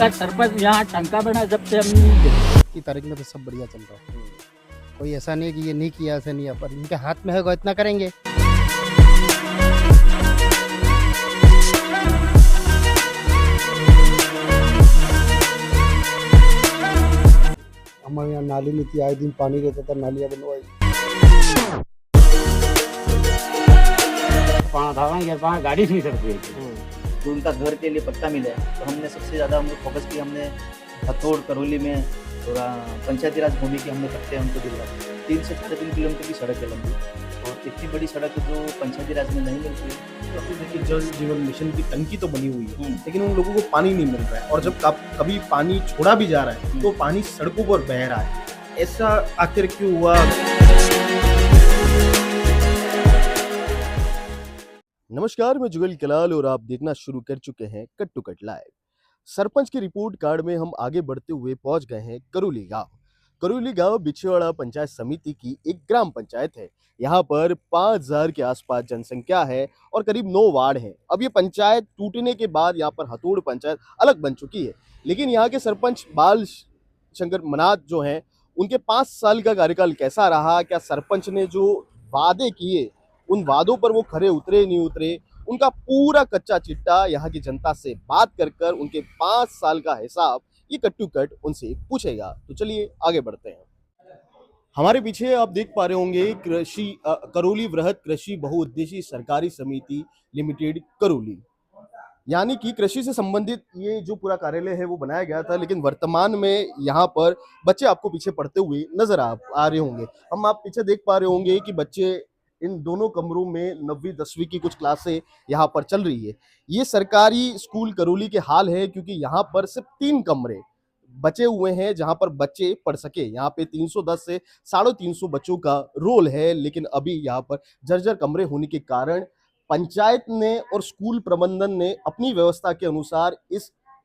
का सरपंच यहाँ टंका बना जब से हम नहीं देखे। की तारीख में तो सब बढ़िया चल रहा है। कोई ऐसा नहीं है कि ये नहीं किया, ऐसा नहीं है, पर इनके हाथ में है, इतना करेंगे। हमारे यहाँ नाली नहीं थी, आए दिन पानी रहता था, नालियाँ बनवाई। गाड़ी नहीं सकती। तो उनका घर के लिए पट्टा मिला है, तो हमने सबसे ज़्यादा हम लोग फोकस किया। हमने हथौड़ करौली में थोड़ा पंचायती राज भूमि की हमने पट्टे हमको दिलवाए। 3 से 3.5 किलोमीटर की सड़क है लंबी, और इतनी बड़ी सड़क जो पंचायती राज में नहीं मिलती है। तो अभी देखिए जल जीवन मिशन की टंकी तो बनी हुई है, लेकिन उन लोगों को पानी नहीं मिल रहा है, और जब कभी पानी छोड़ा भी जा रहा है तो पानी सड़कों पर बह रहा है। ऐसा आखिर क्यों हुआ? नमस्कार, मैं जुगल कलाल और आप देखना शुरू कर चुके हैं cut to cut live. Sarpanch की रिपोर्ट कार्ड में हम आगे बढ़ते हुए पहुंच गए हैं करोली गांव। करोली गांव बिछेवाड़ा पंचायत समिति की एक ग्राम पंचायत है। यहां पर 5000 के आसपास जनसंख्या है और करीब 9 वार्ड हैं। अब ये पंचायत टूटने के बाद यहां पर हथौड़ पंचायत अलग बन चुकी है, लेकिन यहाँ के सरपंच बाल शंकर मनाथ जो हैं, उनके 5 साल का कार्यकाल कैसा रहा, क्या सरपंच ने जो वादे किए उन वादों पर वो खरे उतरे नहीं उतरे, उनका पूरा कच्चा चिट्ठा यहाँ की जनता से बात कर उनके 5 साल का हिसाब ये कट टू कट उनसे पूछेगा। तो चलिए आगे बढ़ते हैं। हमारे पीछे आप देख पा रहे होंगे करोली वृहद कृषि बहुउद्देशीय सरकारी समिति लिमिटेड करोली, यानी कि कृषि से संबंधित ये जो पूरा कार्यालय है वो बनाया गया था, लेकिन वर्तमान में यहाँ पर बच्चे आपको पीछे पढ़ते हुए नजर आ रहे होंगे। हम आप पीछे देख पा रहे होंगे कि बच्चे इन दोनों कमरों में 9वीं 10वीं की कुछ क्लासें यहाँ पर चल रही है। ये सरकारी स्कूल करोली के हाल है, क्योंकि यहाँ पर सिर्फ 3 कमरे बचे हुए हैं जहाँ पर बच्चे पढ़ सके। यहाँ पे 310 से 350 बच्चों का रोल है, लेकिन अभी यहाँ पर जर्जर कमरे होने के कारण पंचायत ने और स्कूल प्रबंधन ने अपनी व्यवस्था के अनुसार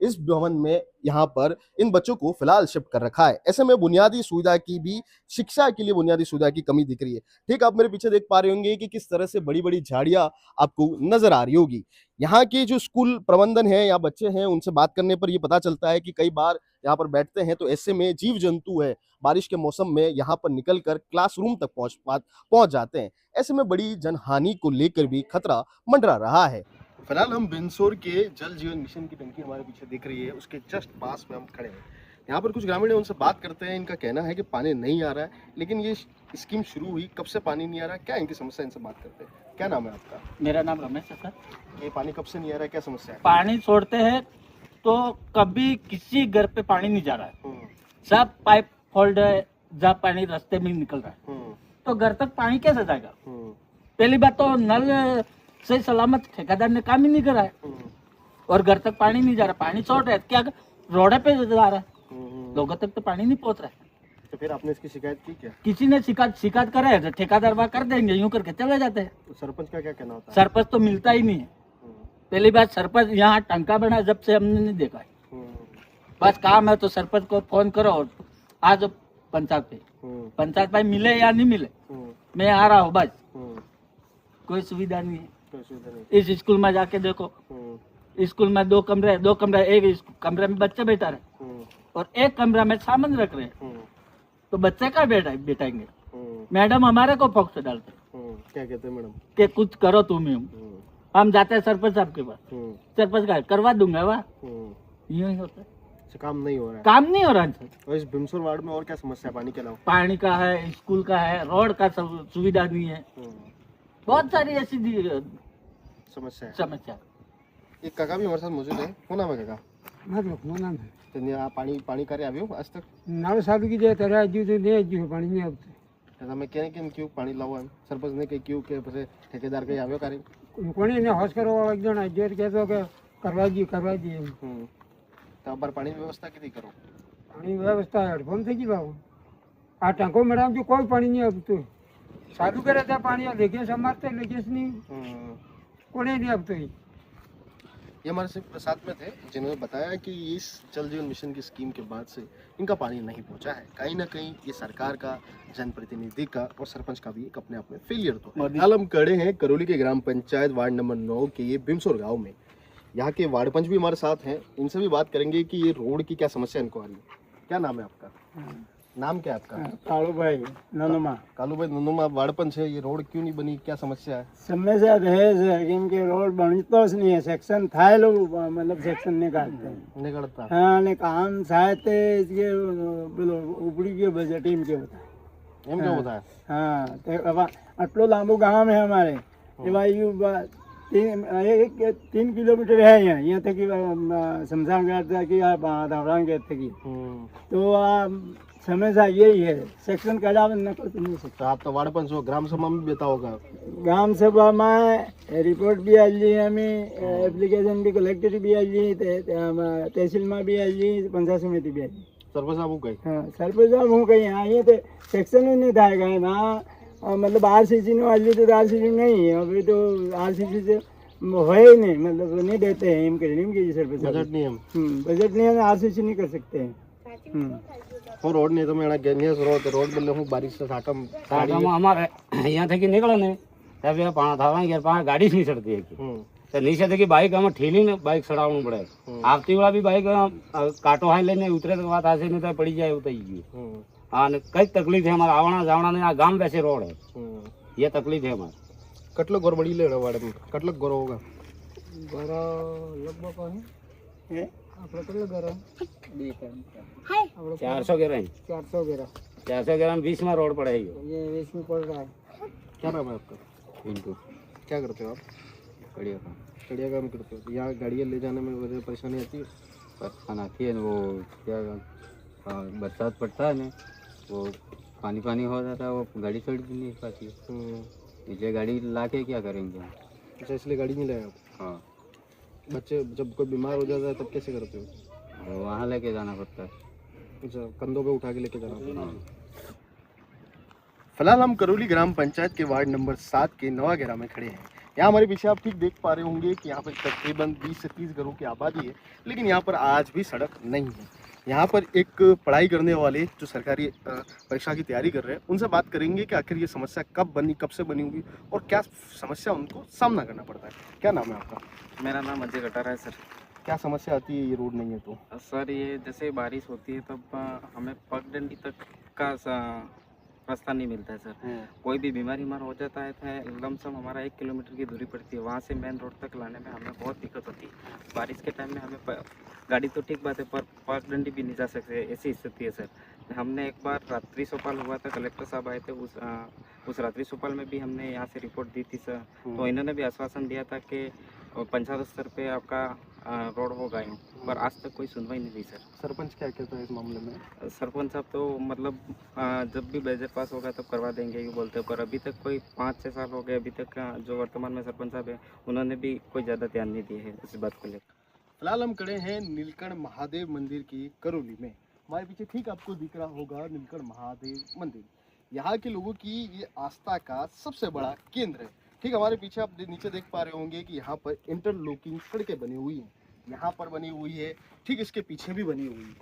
इस भवन में यहाँ पर इन बच्चों को फिलहाल शिफ्ट कर रखा है। ऐसे में बुनियादी सुविधा की भी, शिक्षा के लिए बुनियादी सुविधा की कमी दिख रही है। ठीक, आप मेरे पीछे देख पा रहे होंगे कि किस तरह से बड़ी बड़ी झाड़ियां आपको नजर आ रही होगी। यहाँ के जो स्कूल प्रबंधन है या बच्चे हैं, उनसे बात करने पर यह पता चलता है कि कई बार यहाँ पर बैठते हैं तो ऐसे में जीव जंतु है बारिश के मौसम में यहाँ पर निकल कर क्लासरूम तक पहुंच जाते हैं। ऐसे में बड़ी जनहानि को लेकर भी खतरा मंडरा रहा है। फिलहाल हम बिनसोर के जल जीवन मिशन की टंकी हमारे पीछे दिख रही है, उसके जस्ट पास में हम खड़े हैं। यहाँ पर कुछ ग्रामीण उनसे बात करते हैं। इनका कहना है कि पानी नहीं आ रहा है, लेकिन ये स्कीम शुरू हुई, कब से पानी नहीं आ रहा है, क्या इनकी समस्या, इनसे बात करते हैं। क्या नाम है आपका? मेरा नाम रमेश है सर। ये पानी कब से नहीं आ रहा है, क्या समस्या है? पानी छोड़ते हैं तो कभी किसी घर पे पानी नहीं जा रहा है, सब पाइप होल्ड है, जब पानी रास्ते में निकल रहा है तो घर तक पानी कैसे जाएगा? पहली बात तो नल सही सलामत ठेकेदार ने काम ही नहीं करा है, और घर तक पानी नहीं जा रहा। पानी शॉर्ट है, क्या रोड पे जा रहा है, लोगों तक तो पानी नहीं पहुंच रहा है। तो फिर आपने इसकी शिकायत की क्या? किसी ने शिकायत करा है तो ठेकेदार वहाँ कर देंगे, यूं करके चले जाते हैं। तो सरपंच का क्या कहना होता है? सरपंच तो मिलता ही नहीं है। पहली बात, सरपंच यहाँ टंका बना जब से हमने नहीं देखा है। बस काम है तो सरपंच को फोन करो और आ जाओ पंचायत पे। पंचायत भाई मिले या नहीं मिले, मैं आ रहा हूँ, बस कोई सुविधा नहीं है। इस स्कूल में जाके देखो, स्कूल में 2 कमरे, एक कमरे में बच्चे बैठा रहे और एक कमरा में सामान रख रहे हैं, तो बच्चे का बैठाएंगे? मैडम हमारे को फोक्स डालते। क्या कहते हैं मैडम? कि कुछ करो तुम ही। हम जाते हैं सरपंच साहब के पास, सरपंच का करवा दूंगा, वाह यूं ही होता है। काम नहीं हो रहा है? काम नहीं हो रहा है। और इस बिमसोर वार्ड में और क्या समस्या है पानी के अलावा? पानी का है, स्कूल का है, रोड का सुविधा नहीं है, बहुत सारी ऐसी समस्या। एक काका भी हमारे साथ मौजूद है। कौन नाम है काका? नाम है तो पानी कार्य आवे हो आज तक? 9 साल की जे तरह जी तो नहीं जी पानी नहीं आवते। ऐसा मैं कहने कि क्यों पानी लाओ हम सरपंच ने के क्यों के પછી ठेकेदार के आवे कार्य कोणी ने होश करो एक जण जे कहतो के करवा दी तो बार पानी व्यवस्था कितनी करो? पानी व्यवस्था हेडफोन થઈ ગઈ બાબુ આ ટાંકો મેડમ જો કોઈ પાણી નહીં આવતું, ચાલુ કરે ત્યાં પાણી લેકે સમારતે લેકેસ नहीं कोणी नहीं આવતું। ये हमारे से साथ में थे जिन्होंने बताया कि इस जल जीवन मिशन की स्कीम के बाद से इनका पानी नहीं पहुंचा है। कहीं ना कहीं ये सरकार का, जनप्रतिनिधि का और सरपंच का भी एक अपने आप में फेलियर तो है। हम खड़े हैं करोली के ग्राम पंचायत वार्ड नंबर 9 के ये बिमसोर गांव में। यहाँ के वार्ड पंच भी हमारे साथ हैं, इनसे भी बात करेंगे कि ये रोड की क्या समस्या इनको आ रही है। क्या नाम है आपका? नाम क्या है आपका? कालू भाई ननुमा कालू भाई ननुमा, वार्ड पंच है, ये रोड क्यों नहीं बनी, क्या समस्या है? समस्या रहे है कि इनके रोड बनता नहीं है, सेक्शन था लोग मतलब सेक्शन निकालते हैं निकलता हाँ ने काम થાય તે इसके પેલો ઉપડી ગયો બજેટ એમ કેવું થાય એમ કેવું થાય? हाँ तो अब આટલો લાંબો ગામ है हमारे तीन किलोमीटर है यहाँ तक शमशान घाट तक धावड़ा गेट तक तो समस्या यही है, सेक्शन का अलावा न कर नहीं सकता। तो आप तो वार्ड पंच हो, ग्राम सभा में भी बेता होगा। ग्राम सभा में रिपोर्ट भी आली हमें, एप्लीकेशन भी कलेक्टर भी आली, तहसील में भी आली, पंचायत समिति भी आली। सरपंच साहब हो गए? हाँ सरपंच साहब हूँ कहीं हाँ ये तो सेक्शन ही नहीं था गए ना, मतलब RCC ने आली तो RCC नहीं है अभी तो RCC से है ही नहीं, मतलब नहीं देते हैं इनके सरपंच बजट नहीं है, बजट नहीं है, RCC नहीं कर सकते हैं। और रोड नहीं तो मैं गैनियस रोड बोले हूँ बारिश से साकम અમારે અહીંયાથી નીકળે ને ત્યાં થવા ગયા પાસે ગાડી જ નહીં ચડતી હતી તો નીચેથી બાઇક આમાં ઠેલીને બાઇક ચડાવવું પડે આવતી વાળા બી બાઇક કાંટો હાઈ લઈને ઉતરે તો વાત હશે નહીં તો પડી જાય એવું થઈ ગયું હા અને કઈ તકલીફ છે અમારે આવણા જાવણા આ ગામ બેસે રોડ है ये तकलीफ है हमारे कटलो गोर बड़ी ले रहा वाड़े में कटलो गोर होगा गरा लगभग है આપણે કેટલો ગરા 400 ग्राम 400 गरा 400 ग्राम 20 में रोड पड़े ये 20 में पड़ रहा है। क्या नाम है आपका? इनको क्या करते हो आप? बढ़िया काम कड़िया काम करते हो, तो यहाँ गाड़ियाँ ले जाने में वजह परेशानी आती है? परेशान आती है वो क्या बरसात पड़ता है ना वो पानी पानी हो जाता है वो गाड़ी चढ़ भी नहीं पाती है इसलिए गाड़ी ला के क्या करेंगे हम। अच्छा इसलिए गाड़ी नहीं लाए आप? हाँ बच्चे जब कोई बीमार हो जाता है तब कैसे करते हो? वो वहाँ लेके जाना पड़ता है। अच्छा कंधों पे उठा के लेके जाना पड़ता है। फिलहाल हम करौली ग्राम पंचायत के वार्ड नंबर 7 के नवागेरा में खड़े हैं। यहाँ हमारे पीछे आप ठीक देख पा रहे होंगे कि यहाँ पर तकरीबन 20 से 30 घरों की आबादी है, लेकिन यहाँ पर आज भी सड़क नहीं है। यहाँ पर एक पढ़ाई करने वाले जो सरकारी परीक्षा की तैयारी कर रहे हैं उनसे बात करेंगे कि आखिर ये समस्या कब बनी, कब से बनी होगी और क्या समस्या उनको सामना करना पड़ता है। क्या नाम है आपका? मेरा नाम अजय कटारा है सर। क्या समस्या आती है ये रोड नहीं है तो? सर ये जैसे बारिश होती है तब हमें पगडंडी तक का रास्ता नहीं मिलता है सर। कोई भी बीमारी हमारा हो जाता है लमसम हमारा 1 किलोमीटर की दूरी पड़ती है, वहाँ से मेन रोड तक लाने में हमें बहुत दिक्कत होती है। बारिश के टाइम में हमें गाड़ी तो ठीक बात है पर पगडंडी भी नहीं जा सकते, ऐसी स्थिति है सर। हमने एक बार रात्रि चौपाल हुआ था, कलेक्टर साहब आए थे, उस रात्रि चौपाल में भी हमने यहाँ से रिपोर्ट दी थी सर। तो इन्होंने भी आश्वासन दिया था कि पंचायत स्तर पे आपका रोड होगा यूँ, पर आज तक कोई सुनवाई नहीं हुई सर। सरपंच क्या कहता है इस मामले में? सरपंच साहब तो मतलब जब भी बजट पास होगा तब करवा देंगे ये बोलते हैं, पर अभी तक कोई 5-6 साल हो गए, अभी तक जो वर्तमान में सरपंच साहब है उन्होंने भी कोई ज़्यादा ध्यान नहीं दिए है इस बात को लेकर। फिलहाल हम खड़े हैं नीलकंठ महादेव मंदिर की करौली में। हमारे पीछे ठीक आपको दिख रहा होगा नीलकंठ महादेव मंदिर, यहाँ के लोगों की ये आस्था का सबसे बड़ा केंद्र है। ठीक हमारे पीछे आप नीचे देख पा रहे होंगे कि यहाँ पर इंटरलॉकिंग सड़कें बनी हुई हैं, यहाँ पर बनी हुई है, ठीक इसके पीछे भी बनी हुई है।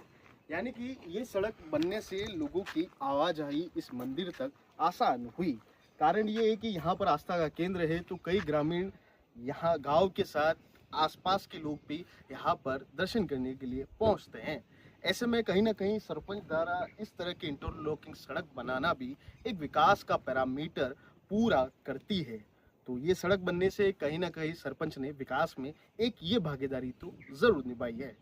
यानी कि ये सड़क बनने से लोगों की आवाजाही इस मंदिर तक आसान हुई। कारण ये है कि यहाँ पर आस्था का केंद्र है, तो कई ग्रामीण यहाँ गांव के साथ आसपास के लोग भी यहाँ पर दर्शन करने के लिए पहुँचते हैं। ऐसे में कहीं ना कहीं सरपंच द्वारा इस तरह की इंटरलॉकिंग सड़क बनाना भी एक विकास का पैरामीटर पूरा करती है। तो ये सड़क बनने से कहीं ना कहीं सरपंच ने विकास में एक ये भागीदारी तो जरूर निभाई है।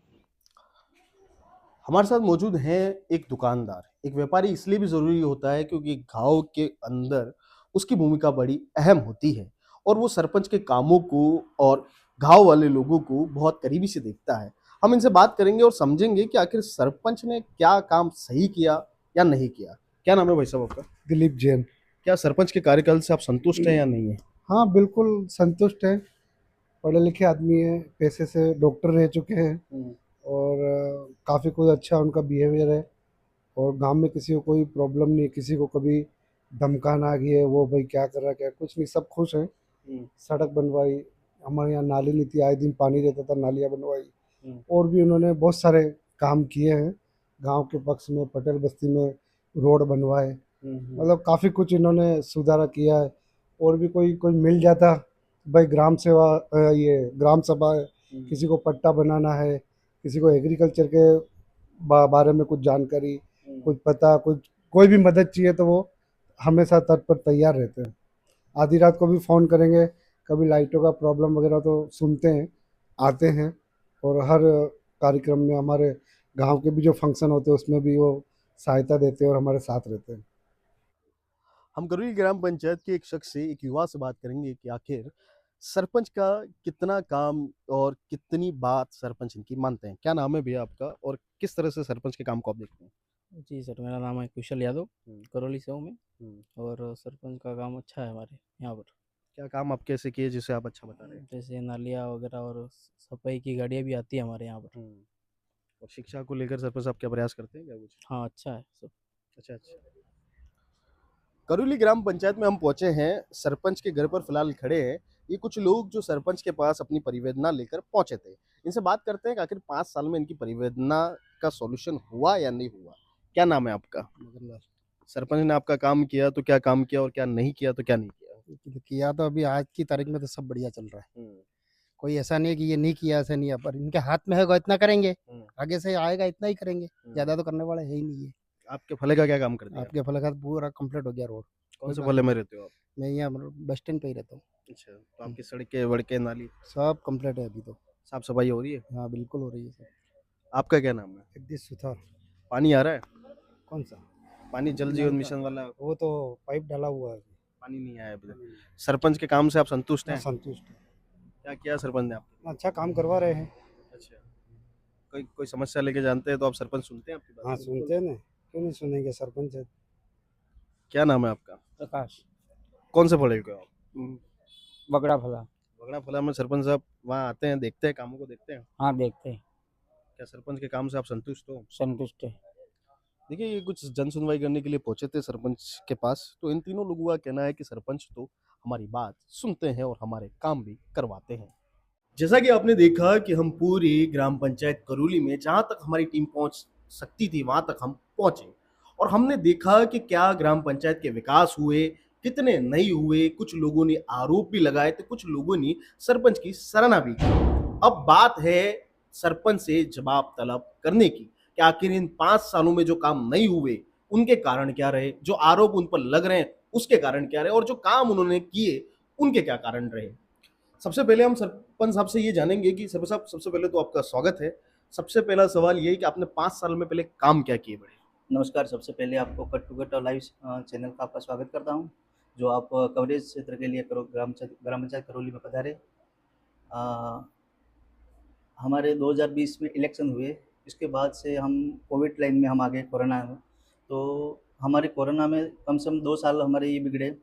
हमारे साथ मौजूद है एक दुकानदार। एक व्यापारी इसलिए भी जरूरी होता है क्योंकि गांव के अंदर उसकी भूमिका बड़ी अहम होती है और वो सरपंच के कामों को और गांव वाले लोगों को बहुत करीबी से देखता है। हम इनसे बात करेंगे और समझेंगे कि आखिर सरपंच ने क्या काम सही किया या नहीं किया। क्या नाम है भाई साहब आपका? दिलीप जैन। क्या सरपंच के कार्यकाल से आप संतुष्ट हैं या नहीं है? हाँ बिल्कुल संतुष्ट है, पढ़े लिखे आदमी है, पैसे से डॉक्टर रह चुके हैं और काफ़ी कुछ अच्छा उनका बिहेवियर है और गांव में किसी को कोई प्रॉब्लम नहीं है, किसी को कभी धमकाना आ गई है वो भाई क्या कर रहा है क्या, कुछ नहीं, सब खुश हैं। सड़क बनवाई, हमारे यहाँ नाली नहीं थी, आए दिन पानी रहता था, नालियाँ बनवाई और भी उन्होंने बहुत सारे काम किए हैं गांव के पक्ष में। पटेल बस्ती में रोड बनवाए, मतलब काफ़ी कुछ इन्होंने सुधारा किया है। और भी कोई मिल जाता भाई, ग्राम सेवा ये ग्राम सभा है, किसी को पट्टा बनाना है, किसी को एग्रीकल्चर के बारे में कुछ जानकारी, कुछ पता, कुछ कोई भी मदद चाहिए तो वो हमेशा तत्पर तैयार रहते हैं। आधी रात को भी फ़ोन करेंगे, कभी लाइटों का प्रॉब्लम वगैरह तो सुनते हैं, आते हैं, और हर कार्यक्रम में हमारे गांव के भी जो फंक्शन होते हैं उसमें भी वो सहायता देते हैं और हमारे साथ रहते हैं। हम करौली ग्राम पंचायत के एक शख्स से, एक युवा से बात करेंगे कि आखिर सरपंच का कितना काम और कितनी बात सरपंच इनकी मानते हैं। क्या नाम है भैया आपका और किस तरह से सरपंच के काम को आप देखते हैं? जी सर, मेरा नाम है कुशल यादव, हम्म, करौली से हूँ मैं। हम्म। और सरपंच का काम अच्छा है हमारे यहाँ पर। क्या काम आप कैसे किए जिसे आप अच्छा बता रहे हैं? जैसे नालियाँ वगैरह और सफाई की गाड़ियाँ भी आती है हमारे यहाँ पर। और शिक्षा को लेकर सरपंच आप क्या प्रयास करते हैं क्या कुछ? हाँ, अच्छा है सब। अच्छा। करौली ग्राम पंचायत में हम पहुंचे हैं, सरपंच के घर पर फिलहाल खड़े हैं। ये कुछ लोग जो सरपंच के पास अपनी परिवेदना लेकर पहुंचे थे, इनसे बात करते हैं कि आखिर 5 साल में इनकी परिवेदना का सॉल्यूशन हुआ या नहीं हुआ। क्या नाम है आपका? सरपंच ने आपका काम किया तो क्या काम किया और क्या नहीं किया तो क्या नहीं किया? किया तो अभी आज की तारीख में तो सब बढ़िया चल रहा है। कोई ऐसा नहीं है कि ये नहीं किया, ऐसा नहीं है, पर इनके हाथ में है इतना करेंगे, आगे से आएगा इतना ही करेंगे, ज्यादा तो करने वाले है ही नहीं है। आपके फले का क्या काम कर दिया? आपके फलक पूरा कंप्लीट हो गया रोड। कौन से फले में रहते हो आप? मैं यहाँ बस स्टैंड पे ही रहता हूँ। अच्छा, तो आपकी सड़कें वड़कें नाली सब कंप्लीट है अभी तो। साफ सफाई हो रही है? हाँ बिल्कुल हो रही है सर। आपका क्या नाम है? जगदीश सुथार। पानी आ रहा है? कौन सा? पानी जल जीवन मिशन वाला वो तो पाइप डाला हुआ है। पानी नहीं आया अभी तक। सरपंच के काम से आप संतुष्ट हैं? संतुष्ट है। क्या किया सरपंच ने आपके? अच्छा काम करवा रहे हैं। अच्छा, कोई समस्या लेके जानते हैं तो आप सरपंच सुनते हैं आपकी बात? हाँ सुनते हैं ना, क्यों नहीं सुनेंगे, सरपंच है। क्या नाम है आपका? प्रकाश। कौन से फले के हो आप? बगड़ा फला। बगड़ा फला में सरपंच साहब वहाँ आते हैं, देखते हैं, कामों को देखते हैं। हाँ, देखते हैं। क्या सरपंच के काम से आप संतुष्ट हो? संतुष्ट है। देखिए, ये कुछ जन सुनवाई करने के लिए पहुंचे थे सरपंच के पास, तो इन तीनों लोगों का कहना है कि सरपंच तो हमारी बात सुनते हैं और हमारे काम भी करवाते हैं। जैसा कि आपने देखा कि हम पूरी ग्राम पंचायत करौली में जहां तक हमारी टीम पहुंच सकती थी वहां तक हम पहुंचे, और हमने देखा कि क्या ग्राम पंचायत के विकास हुए, कितने नहीं हुए। कुछ लोगों ने आरोप भी लगाए तो कुछ लोगों ने सरपंच की सराहना भी की। अब बात है सरपंच से जवाब तलब करने की कि आखिर इन 5 सालों में जो काम नहीं हुए उनके कारण क्या रहे, जो आरोप उन पर लग रहे हैं उसके कारण क्या रहे, और जो काम उन्होंने किए उनके क्या कारण रहे। सबसे पहले हम सरपंच साहब से ये जानेंगे कि सरपंच साहब, सबसे पहले तो आपका स्वागत है। सबसे पहला सवाल ये है कि आपने 5 साल में पहले काम क्या किए बड़े? नमस्कार, सबसे पहले आपको कट टू कट और लाइव चैनल का आपका स्वागत करता हूं, जो आप कवरेज क्षेत्र के लिए ग्राम पंचायत करौली में पधारे। हमारे 2020 में इलेक्शन हुए, इसके बाद से हम कोविड लाइन में हम आ गए कोरोना में। तो हमारे कोरोना में कम से कम 2 साल हमारे ये बिगड़े।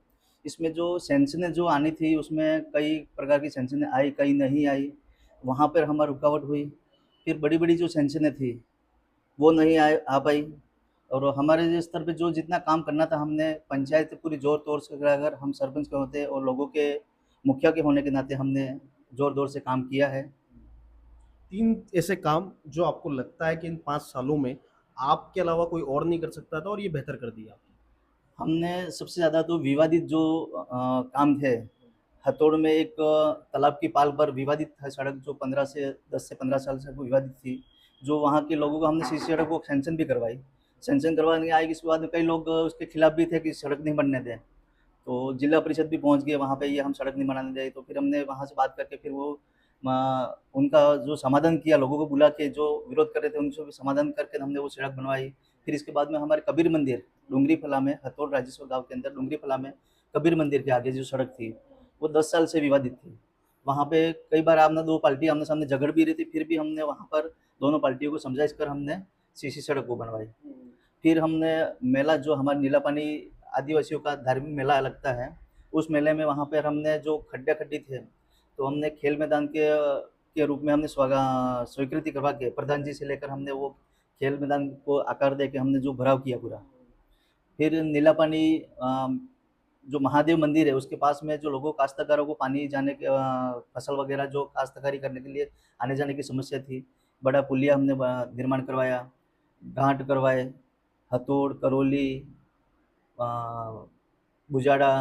इसमें जो सैंक्शनें जो आनी थी उसमें कई प्रकार की सैंक्शनें आई, कई नहीं आई, वहाँ पर हमारी रुकावट हुई। फिर बड़ी बड़ी जो सैंक्शनें थी वो नहीं आ पाई, और हमारे स्तर पे जो जितना काम करना था हमने पंचायत पूरी ज़ोर तौर से, अगर हम सरपंच के होते और लोगों के मुखिया के होने के नाते हमने ज़ोर से काम किया है। 3 ऐसे काम जो आपको लगता है कि इन 5 सालों में आपके अलावा कोई और नहीं कर सकता था और ये बेहतर कर दिया? हमने सबसे ज़्यादा तो विवादित जो काम थे, हथौड़ में एक तालाब की पाल पर विवादित था सड़क, जो 10 से 15 साल से वो विवादित थी, जो वहाँ के लोगों को हमने सीसी सड़क को सैंक्शन भी करवाई। सैंक्शन करवाने आई, इसके बाद में कई लोग उसके खिलाफ भी थे कि सड़क नहीं बनने दें, तो जिला परिषद भी पहुँच गए वहाँ पे, ये हम सड़क नहीं बनाने दें। तो फिर हमने वहाँ से बात करके फिर वो उनका जो समाधान किया, लोगों को बुला के जो विरोध कर रहे थे उनसे भी समाधान करके हमने वो सड़क बनवाई। फिर इसके बाद में हमारे कबीर मंदिर डूंगरी फला में, हथौड़ राजेश्वर गाँव के अंदर डूंगरी फला में कबीर मंदिर के आगे जो सड़क थी वो 10 साल से विवादित थी। वहाँ पे कई बार आमने 2 पार्टी आमने सामने झगड़ भी रही थी, फिर भी हमने वहाँ पर दोनों पार्टियों को समझाइश कर हमने सीसी सड़क को बनवाई। फिर हमने मेला, जो हमारे नीलापानी आदिवासियों का धार्मिक मेला लगता है, उस मेले में वहाँ पर हमने जो खड्डे थे तो हमने खेल मैदान के रूप में हमने स्वीकृति करवा के प्रधान जी से लेकर हमने वो खेल मैदान को आकार दे के हमने जो भराव किया पूरा। फिर नीलापानी जो महादेव मंदिर है उसके पास में जो लोगों काश्तकारों को पानी जाने के फसल वगैरह जो काश्तकारी करने के लिए आने जाने की समस्या थी, बड़ा पुलिया हमने निर्माण करवाया, घाट करवाए, हथौड़, करौली, बुजाड़ा,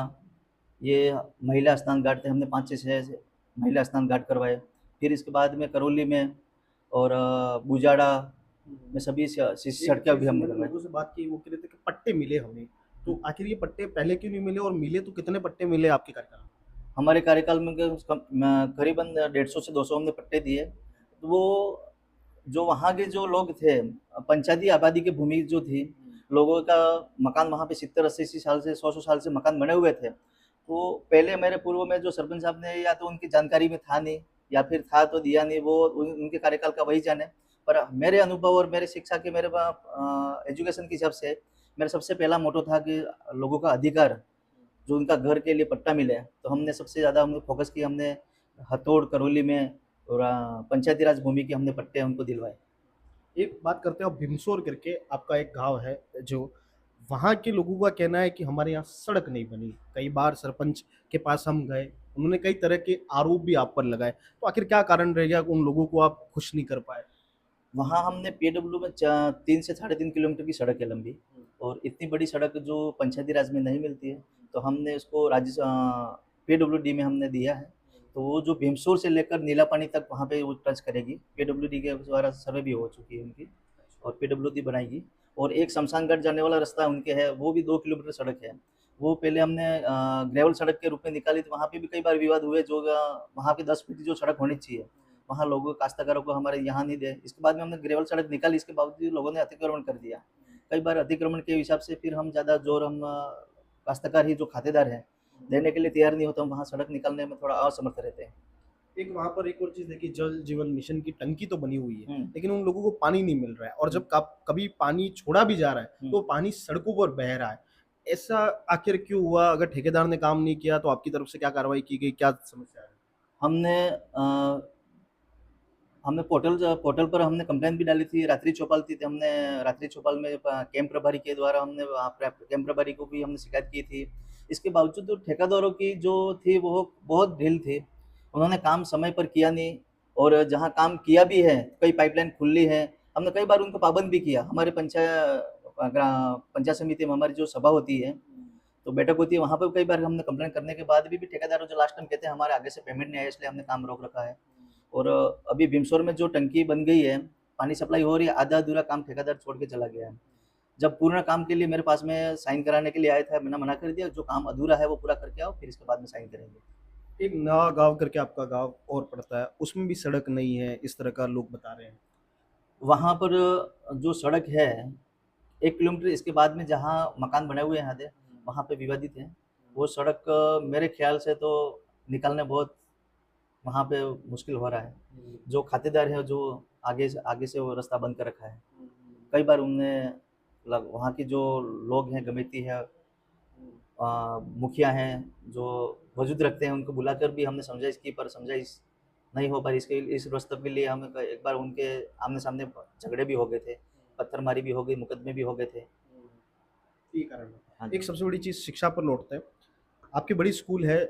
ये महिला स्नान घाट थे, हमने 5 से 6 महिला स्नान घाट करवाए। फिर इसके बाद में करौली में और बुजाड़ा में सभी सड़कें भी हमने लोगों लगवाई। से बात की, वो कह रहे थे कि पट्टे मिले हमें, तो आखिर ये पट्टे पहले क्यों नहीं मिले, और मिले तो कितने पट्टे मिले आपके कार्यकाल में? हमारे कार्यकाल में करीबन 150 से 200 हमने पट्टे दिए। तो वो जो वहाँ के जो लोग थे, पंचायती आबादी की भूमि जो थी, लोगों का मकान वहाँ पे 70-80 साल से 100 साल से मकान बने हुए थे। तो पहले मेरे पूर्व में जो सरपंच साहब ने, या तो उनकी जानकारी में था नहीं, या फिर था तो दिया नहीं, वो उनके कार्यकाल का वही जाने। पर मेरे अनुभव और मेरे शिक्षा के, मेरे एजुकेशन के हिसाब से मेरा सबसे पहला मोटो था कि लोगों का अधिकार, जो उनका घर के लिए पट्टा मिले, तो हमने सबसे ज़्यादा हमने फोकस किया। हमने हथौड़, करौली में और पंचायती राज भूमि के हमने पट्टे उनको दिलवाए। एक बात करते हैं, भिमसोर करके आपका एक गांव है, जो वहाँ के लोगों का कहना है कि हमारे यहाँ सड़क नहीं बनी। कई बार सरपंच के पास हम गए, उन्होंने कई तरह के आरोप भी आप पर लगाए, तो आखिर क्या कारण रह गया कि उन लोगों को आप खुश नहीं कर पाए? वहाँ हमने पीडब्ल्यू में 3 से 3.5 किलोमीटर की सड़क है लंबी, और इतनी बड़ी सड़क जो पंचायती राज में नहीं मिलती है, तो हमने उसको पीडब्ल्यूडी में हमने दिया है। तो वो जो भीमसोर से लेकर नीला पानी तक वहाँ पे वो टच करेगी। पीडब्ल्यूडी के द्वारा सर्वे भी हो चुकी है उनकी, और पीडब्ल्यूडी बनाएगी। और एक शमशान घाट जाने वाला रास्ता उनके है, वो भी 2 किलोमीटर सड़क है। वो पहले हमने ग्रेवल सड़क के रूप में निकाली, तो वहाँ पे भी कई बार विवाद हुए। जो वहाँ पे 10 फीट जो सड़क होनी चाहिए, वहाँ लोगों काश्तकारों को हमारे यहाँ नहीं दे। इसके बाद में हमने ग्रेवल सड़क निकाली, इसके बावजूद लोगों ने अतिक्रमण कर दिया। कई बार अतिक्रमण के हिसाब से फिर हम ज़्यादा जोर, हम काश्तकार ही जो खातेदार हैं, देने के लिए तैयार नहीं होता, हम वहाँ सड़क निकालने में थोड़ा असमर्थ रहते हैं। एक वहाँ पर एक और चीज़ है कि जल जीवन मिशन की टंकी तो बनी हुई है, हम्म। लेकिन उन लोगों को पानी नहीं मिल रहा है, और जब कभी पानी छोड़ा भी जा रहा है तो पानी सड़कों पर बह रहा है। ऐसा आखिर क्यों हुआ? अगर ठेकेदार ने काम नहीं किया तो आपकी तरफ से क्या कार्रवाई की गई, क्या समस्या है? हमने पोर्टल पर हमने कंप्लेंट भी डाली थी। रात्रि चौपाल थी, तो हमने रात्रि चौपाल में कैंप प्रभारी के द्वारा हमने कैंप प्रभारी को भी हमने शिकायत की थी। इसके बावजूद तो ठेकेदारों की जो थी वो बहुत ढील थी, उन्होंने काम समय पर किया नहीं, और जहाँ काम किया भी है कई पाइपलाइन खुली है, हमने कई बार उनको पाबंद भी किया। हमारे पंचायत समिति में हमारी जो सभा होती है, तो बैठक होती है, वहाँ पर कई बार हमने कंप्लेंट करने के बाद भी ठेकेदारों जो लास्ट टाइम कहते हैं हमारे आगे से पेमेंट नहीं आया, इसलिए हमने काम रोक रखा है। और अभी भीमसोर में जो टंकी बन गई है, पानी सप्लाई हो रही है, आधा अधूरा काम ठेकेदार छोड़ के चला गया है। जब पूर्ण काम के लिए मेरे पास में साइन कराने के लिए आया था, मैंने मना कर दिया, जो काम अधूरा है वो पूरा करके आओ, फिर इसके बाद में साइन करेंगे। एक नया गांव करके आपका गांव और पड़ता है, उसमें भी सड़क नहीं है, इस तरह का लोग बता रहे हैं। वहाँ पर जो सड़क है 1 किलोमीटर इसके बाद में जहाँ मकान बने हुए हैं आधे, वहाँ पे विवादित है। वो सड़क मेरे ख्याल से तो निकालने बहुत वहाँ पे मुश्किल हो रहा है। जो खातेदार है, जो आगे से वो रास्ता बंद कर रखा है। कई बार उनने वहाँ की जो लोग हैं, कमेटी है, मुखिया हैं जो वजूद रखते हैं, उनको बुलाकर भी हमने समझाइश की, पर समझाइश नहीं हो पाई। इस रास्ते के लिए हमें एक बार उनके आमने सामने झगड़े भी हो गए थे, पत्थरमारी भी हो गई, मुकदमे भी हो गए थे। ये कारण है। हाँ। एक सबसे बड़ी चीज़ शिक्षा पर लौटते हैं। आपकी बड़ी स्कूल है,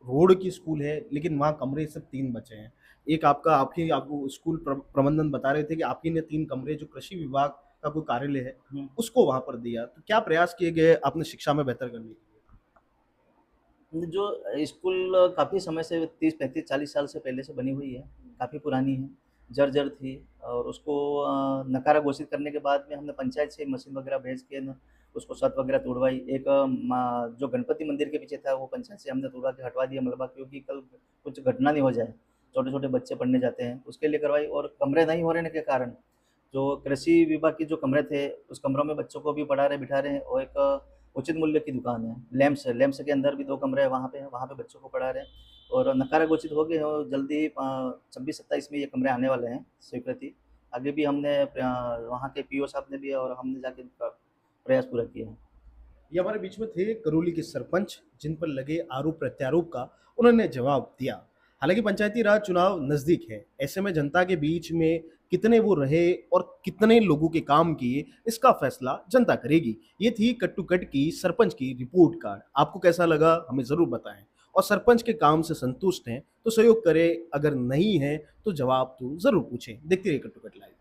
रोड की स्कूल है, लेकिन वहाँ कमरे सिर्फ 3 बचे हैं। एक आपको स्कूल प्रबंधन बता रहे थे कि आपकी ने 3 कमरे जो कृषि विभाग का कोई कार्यालय है उसको वहाँ पर दिया। तो क्या प्रयास किए गए आपने शिक्षा में बेहतर करने के लिए? जो स्कूल काफ़ी समय से 30, 35, 40 साल से पहले से बनी हुई है, काफ़ी पुरानी है, जर्जर थी, और उसको नकारा घोषित करने के बाद में हमने पंचायत से मशीन वगैरह भेज के उसको छत वगैरह तोड़वाई। एक जो गणपति मंदिर के पीछे था वो पंचायत से हमने तोड़वा के हटवा दिया मलबा, क्योंकि कल कुछ घटना नहीं हो जाए, छोटे छोटे बच्चे पढ़ने जाते हैं, उसके लिए करवाई। और कमरे नहीं हो रहने के कारण जो कृषि विभाग के जो कमरे थे, उस कमरों में बच्चों को भी पढ़ा रहे, बिठा रहे हैं। और एक उचित मूल्य की दुकान है, लैम्प्स के अंदर भी 2 कमरे हैं, वहाँ पे बच्चों को पढ़ा रहे हैं। और नकारा घोषित हो गए हैं, और जल्दी 26-27 में ये कमरे आने वाले हैं स्वीकृति। आगे भी हमने वहाँ के पीओ साहब ने भी और हमने जाके प्रयास पूरा किया है। ये हमारे बीच में थे करौली के सरपंच, जिन पर लगे आरोप प्रत्यारोप का उन्होंने जवाब दिया। हालांकि पंचायती राज चुनाव नजदीक है, ऐसे में जनता के बीच में कितने वो रहे और कितने लोगों के काम किए, इसका फैसला जनता करेगी। ये थी कट टू कट की सरपंच की रिपोर्ट कार्ड। आपको कैसा लगा हमें जरूर बताएं, और सरपंच के काम से संतुष्ट हैं तो सहयोग करें, अगर नहीं है तो जवाब तो जरूर पूछें। देखते रहिए कट टू कट लाइव।